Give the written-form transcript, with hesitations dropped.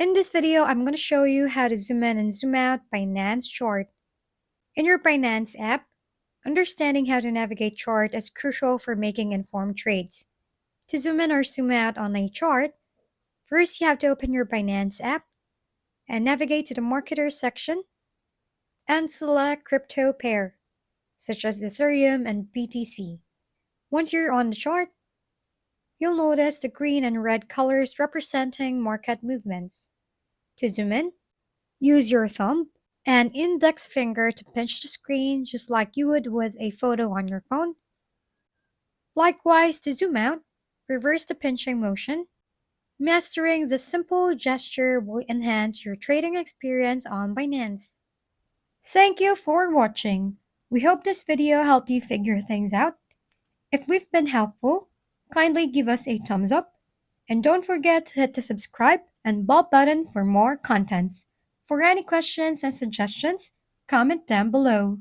In this video, I'm going to show you how to zoom in and zoom out Binance chart. In your Binance app, understanding how to navigate chart is crucial for making informed trades. To zoom in or zoom out on a chart, first you have to open your Binance app and navigate to the marketer section and select crypto pair, such as Ethereum and BTC. Once you're on the chart, you'll notice the green and red colors representing market movements. To zoom in, use your thumb and index finger to pinch the screen just like you would with a photo on your phone. Likewise, to zoom out, reverse the pinching motion. Mastering this simple gesture will enhance your trading experience on Binance. Thank you for watching. We hope this video helped you figure things out. If we've been helpful, kindly give us a thumbs up and don't forget to hit the subscribe and bell button for more contents. For any questions and suggestions, comment down below.